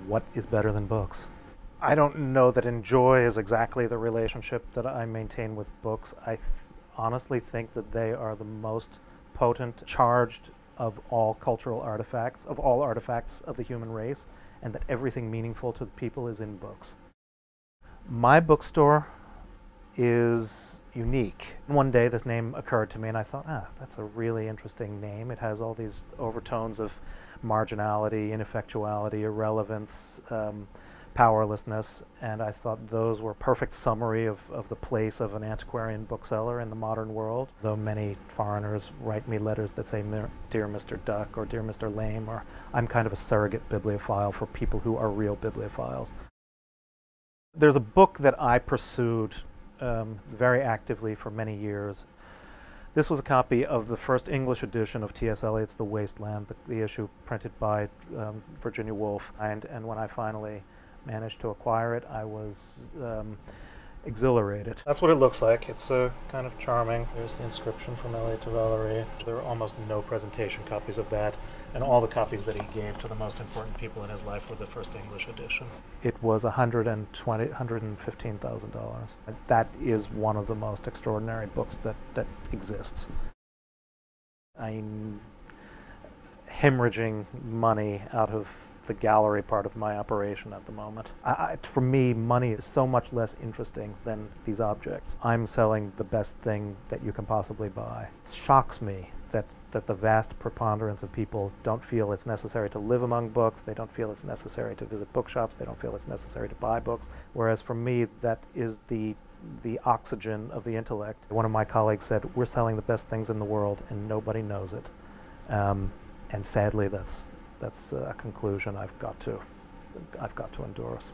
What is better than books? I don't know that enjoy is exactly the relationship that I maintain with books. Honestly think that they are the most potent, charged of all cultural artifacts, of all artifacts of the human race, and that everything meaningful to the people is in books. My bookstore is unique. One day this name occurred to me and I thought, that's a really interesting name. It has all these overtones of marginality, ineffectuality, irrelevance, powerlessness, and I thought those were a perfect summary of the place of an antiquarian bookseller in the modern world. Though many foreigners write me letters that say, Dear Mr. Duck or Dear Mr. Lame, or I'm kind of a surrogate bibliophile for people who are real bibliophiles. There's a book that I pursued very actively for many years. This was a copy of the first English edition of T.S. Eliot's The Wasteland, the issue printed by Virginia Woolf. And when I finally managed to acquire it, I was exhilarated. That's what it looks like. It's kind of charming. There's the inscription from Eliot to Valerie. There are almost no presentation copies of that, and all the copies that he gave to the most important people in his life were the first English edition. It was $115,000. That is one of the most extraordinary books that exists. I'm hemorrhaging money out of the gallery part of my operation at the moment. For me, money is so much less interesting than these objects. I'm selling the best thing that you can possibly buy. It shocks me that the vast preponderance of people don't feel it's necessary to live among books, they don't feel it's necessary to visit bookshops, they don't feel it's necessary to buy books, whereas for me, that is the oxygen of the intellect. One of my colleagues said, we're selling the best things in the world and nobody knows it. And sadly, that's a conclusion I've got to endorse.